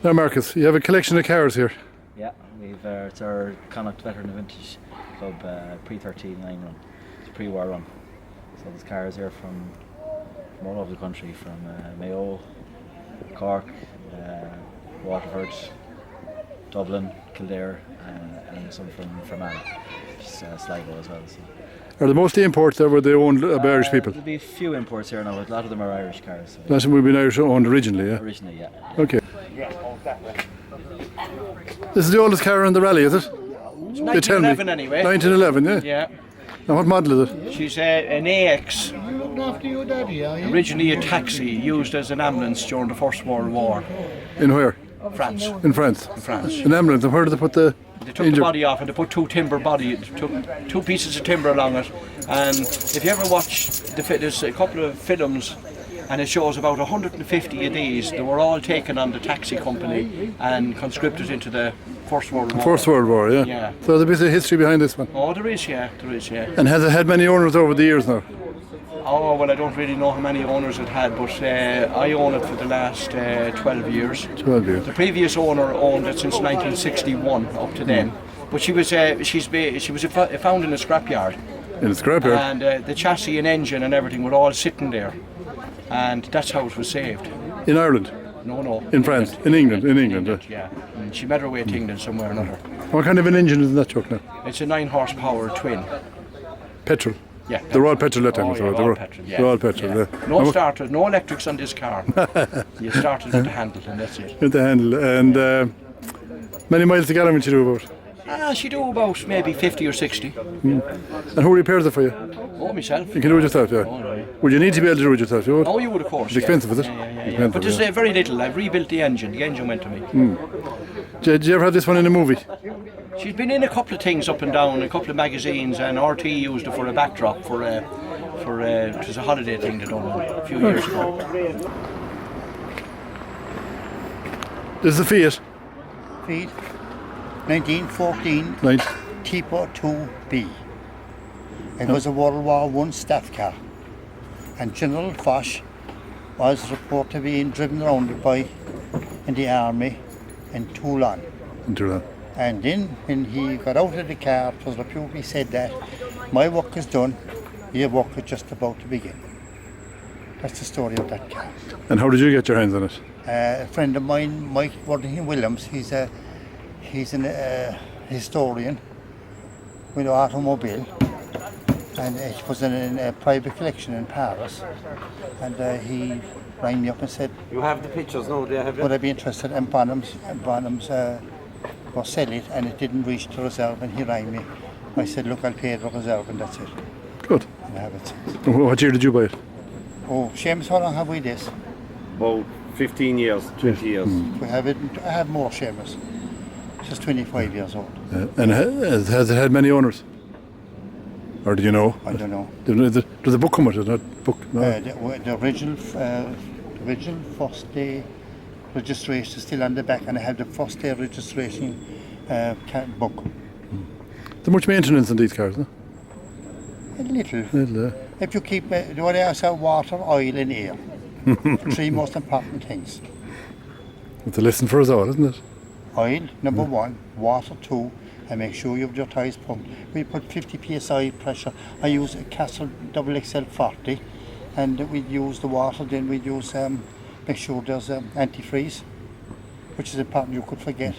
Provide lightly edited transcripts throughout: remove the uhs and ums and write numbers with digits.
Now Marcus, you have a collection of cars here. Yeah, it's our Connacht Veteran Vintage Club pre-13 line run. It's a pre-war run. So there's cars here from all over the country, from Mayo, Cork, Waterford, Dublin, Kildare, and some from Fermanagh, Sligo as well. So. Are they mostly imports or were they owned by Irish people? There'll be a few imports here now, but a lot of them are Irish cars. So That's would have been Irish owned originally, yeah? Originally, yeah. Okay. This is the oldest car in the rally, is it? It's 1911 anyway. 1911, yeah? Yeah. And what model is it? She's an AX. Originally a taxi used as an ambulance during the First World War. In where? France. In France? In France. An ambulance, and where did they put the They took the body off and they put two pieces of timber along it. And if you ever watch, there's a couple of films and it shows about 150 of these. They were all taken on the taxi company and conscripted into the First World War. First World War, yeah. Yeah. So there's a bit of history behind this one. Oh, there is, yeah. And has it had many owners over the years now? Oh, well, I don't really know how many owners it had, but I own it for the last 12 years. 12 years. The previous owner owned it since 1961 up to then. But she was found in a scrapyard. In a scrapyard? And the chassis and engine and everything were all sitting there. And that's how it was saved. In Ireland? No. In France? In England? In England, yeah. And she made her way to England somewhere or another. What kind of an engine is in that truck now? It's a 9 horsepower twin. Petrol? Yeah. They're all petrol that time. Oh, yeah, all petrol, yeah. They're all petrol, yeah. No starters, no electrics on this car. You started with the handle and that's it. With the handle. And many miles to gallon would you do about? She do about maybe 50 or 60. And who repairs it for you? Oh, myself. You can do it yourself, yeah? Oh, no. Would you need to be able to do it yourself? You would? Oh, you would, of course. It's expensive, is it? Yeah. Expensive, But there's very little. I've rebuilt the engine. The engine went to me. Did you ever have this one in a movie? She's been in a couple of things up and down, a couple of magazines, and RT used it for a backdrop it was a holiday thing they done a few years ago. This is a Fiat. Fiat 1914 Right. Tipo 2B. It was a World War I staff car. And General Foch was reported to be driven around it in the army in Toulon. And then when he got out of the car, it was reported he said that my work is done, your work is just about to begin. That's the story of that car. And how did you get your hands on it? A friend of mine, Mike Worthington Williams, he's an historian with an automobile, and it was in a private collection in Paris, and he rang me up and said, "You have the pictures now, do you have it?" Would I be interested in Bonham's was sell it, and it didn't reach the reserve, and he rang me. I said, look, I'll pay the reserve, and that's it. Good. And I have it. What year did you buy it? Oh, Seamus, how long have we this? About 15 years, 20 years. We have it. I have more, Seamus. Just 25 years old. And has it had many owners? Or do you know? I don't know. Does the book come with it? That book? No. The original first day registration is still on the back, and I have the first day registration book. There's much maintenance in these cars, no? A little. If you keep what else are water, oil, and air. Three most important things. It's a lesson for us all, isn't it? Oil, number one, water, two, and make sure you have your tyres pumped. We put 50 psi pressure. I use a Castle XXL 40, and we use the water. Then we use make sure there's antifreeze, which is important. You could forget,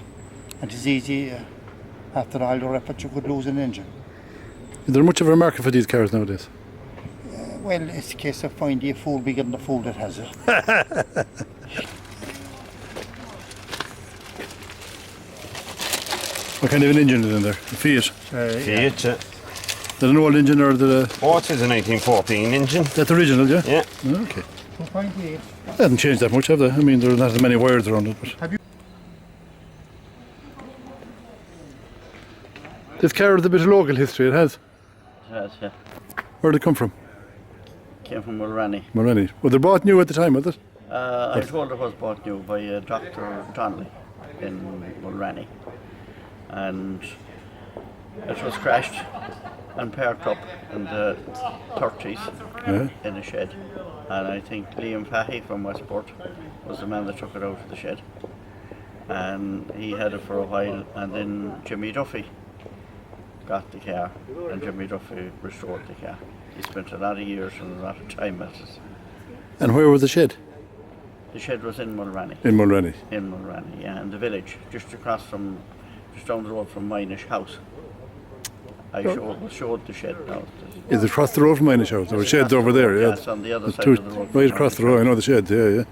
and it's easy. After all your effort, you could lose an engine. Is there much of a market for these cars nowadays? Well, it's a case of finding a fool bigger than the fool that has it. What kind of an engine is in there? A Fiat? Fiat, yeah. Is that an old engine or the? Oh, it is a 1914 engine. That's original, yeah? Yeah. Okay. 2.8. They haven't changed that much, have they? I mean, there are not as many wires around it. But... This car has a bit of local history, it has. It has, yeah. Where did it come from? Came from Mulranny. Mulranny. Well, they bought new at the time, was it? I told it was bought new by Dr. Donnelly in Mulranny. And it was crashed and parked up in the 30s Yeah. in a shed. And I think Liam Fahey from Westport was the man that took it out of the shed. And he had it for a while, and then Jimmy Duffy got the car, and Jimmy Duffy restored the car. He spent a lot of years and a lot of time at it. And where was the shed? The shed was in Mulranny. In Mulranny. In Mulranny, yeah, in the village, just down the road from Minish House. I showed the shed now. Is it across the road from Minish House? There were sheds over there, yeah? Yes, on the other side Two, of the road. right across the road, I know the sheds, yeah.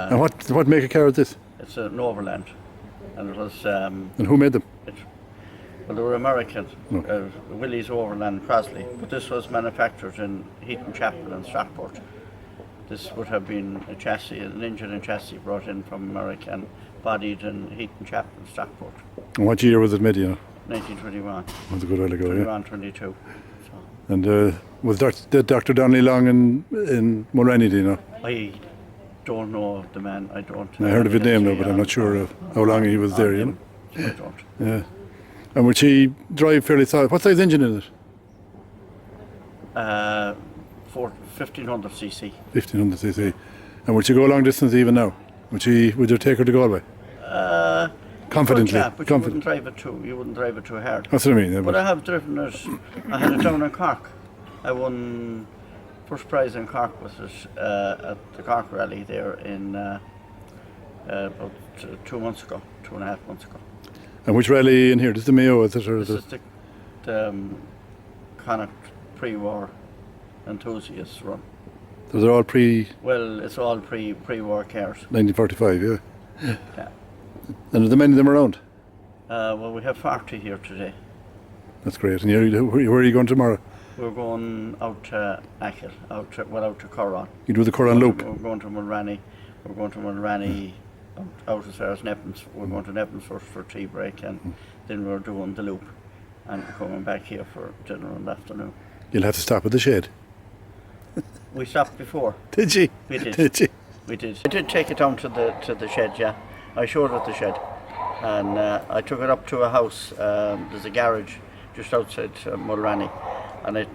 And what make of car is this? It's an Overland, and it was. And who made them? Well, they were American, Okay. Willys Overland Crosley, but this was manufactured in Heaton Chapel in Stockport. This would have been a chassis, an engine and chassis brought in from America and bodied in Heaton Chapel in Stockport. And what year was it made, you know? 1921. That was a good while ago, 21, 22. So And was Dr. Donnelly long in Mulranny, do you know? I don't know the man, I don't. I heard of his name now, but I'm not sure of how long he was there, you know? I don't. Yeah. And would she drive fairly solid? What size engine is it? 1500 cc. 1500cc. And would she go a long distance even now? Would you take her to Galway? Confidently. Yeah, but you wouldn't drive it too hard. That's what I mean. Yeah, But I have driven it. I had it down in Cork. I won first prize in Cork with it at the Cork Rally there in about 2 months ago, 2.5 months ago. And which rally in here? This is the Mayo, is it? Or This is the Connacht pre-war enthusiasts run. Those are all Well, it's all pre-war cars. 1945, yeah. Yeah. And are there many of them around? Well, we have 40 here today. That's great. And where are you going tomorrow? We're going out to Achill, out to Curraun. You do the Curraun loop? We're going to Mulranny. We're going to Mulranny out as far as Neppins. We're going to Neppins first for tea break, and then we're doing the loop and coming back here for dinner in the afternoon. You'll have to stop at the shed. We stopped before. Did you? We did. Did you? We did. I did take it down to the shed, yeah. I showed it the shed, and I took it up to a house. There's a garage just outside Mulranny, and the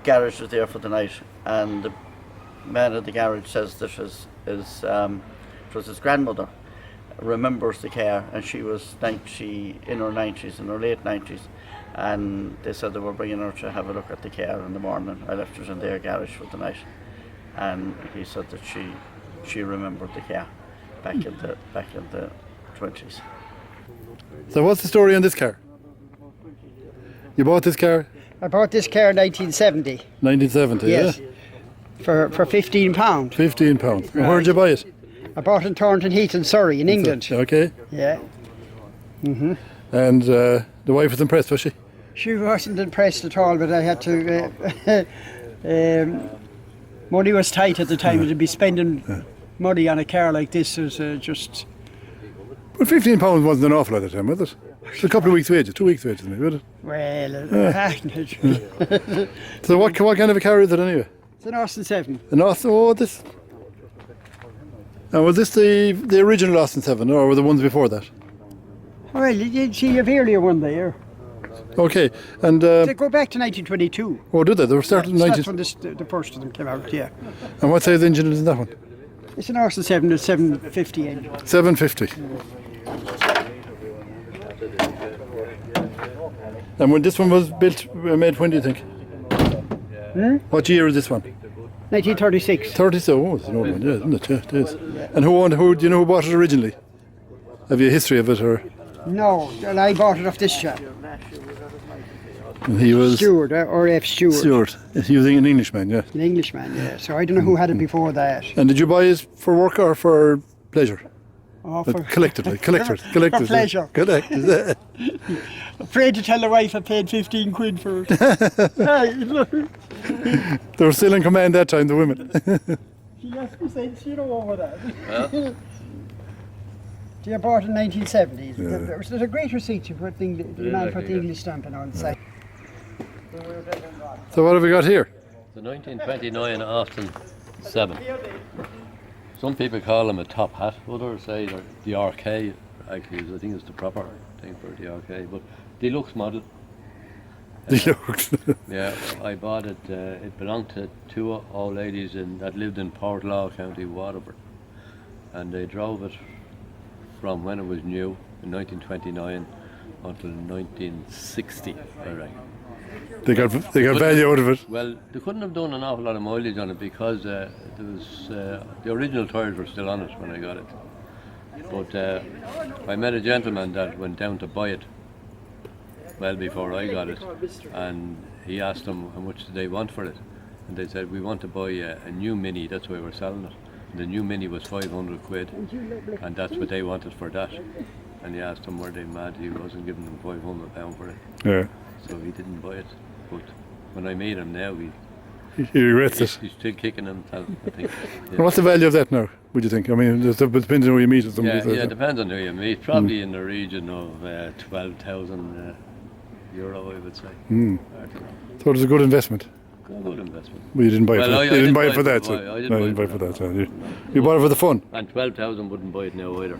garage is there for the night. And the man at the garage says that it was his grandmother remembers the car, and she was in her 90s, in her late 90s, and they said they were bringing her to have a look at the car in the morning. I left it in their garage for the night, and he said that she remembered the car back in the 20s. So what's the story on this car? You bought this car? I bought this car in 1970. 1970, Yes. yeah? For £15. £15. And where did you buy it? I bought it in Thornton Heath in Surrey, in England. Okay. Yeah. And the wife was impressed, was she? She wasn't impressed at all, but I had to. Money was tight at the time, to be spending money on a car like this was just. But £15 wasn't an awful lot at the time, was it? It's a couple of weeks' wages, 2 weeks' wages, maybe, was it? Well, So what kind of a car is it anyway? it's an Austin 7. An Austin, this. And was this the original Austin 7, or were the ones before that? Well, you did see a earlier one there. Okay, and They go back to 1922. oh, did they? They were started in That's 19. when the first of them came out, yeah. And what size engine is in that one? It's an Austin 7, a 750 engine. 750. And when this one was built, made when do you think? What year is this one? 1936. 30, so oh, it's an old one, yeah, isn't it? Yeah, it is. And who do you know who bought it originally? Have you a history of it, or? No, and I bought it off this chap. And he was Stewart, R.F. Stewart. Stuart. He was an Englishman, yeah. An Englishman, yeah. So I don't know who had it before that. And did you buy it for work or for pleasure? Oh, But collected. For pleasure. Collected. Afraid to tell the wife I paid 15 quid for it. Hey, look. They were still in command that time, the women. She left me sense, you know, over that. They bought in 1970s. There's a great receipt you put the man put the English stamping on the side. So what have we got here? The 1929 Austin 7. Some people call them a top hat, others say they're the RK. Actually, I think it's the proper thing for the RK, but deluxe model. Deluxe. Yeah, I bought it. It belonged to two old ladies that lived in Portlaw, County Waterford, and they drove it from when it was new in 1929 until 1960, I reckon. They got value out of it. Well, they couldn't have done an awful lot of mileage on it because there was the original tyres were still on it when I got it. But I met a gentleman that went down to buy it well before I got it, and he asked them how much did they want for it, and they said we want to buy a new Mini. That's why we're selling it. And the new Mini was 500 quid, and that's what they wanted for that. And he asked them were they mad? He wasn't giving them £500 for it, Yeah. so he didn't buy it. But when I meet him now, He regrets it. he's still kicking himself, I think. And what's the value of that now, would you think? I mean, it depends on who you meet with somebody. Yeah, it depends on who you meet. Probably in the region of 12,000 euro, I would say. So it was a good investment. Good investment. Well, you didn't buy it. Well, You didn't buy it for that. So. I didn't No, you buy didn't buy it it for that. So. You bought it for the fun. And 12,000 wouldn't buy it now either.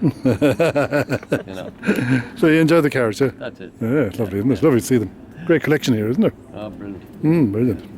You know, So you enjoy the cars, yeah? that's it. Yeah, it's lovely, isn't it? It's lovely to see them. Great collection here, isn't there? Oh, brilliant. Brilliant.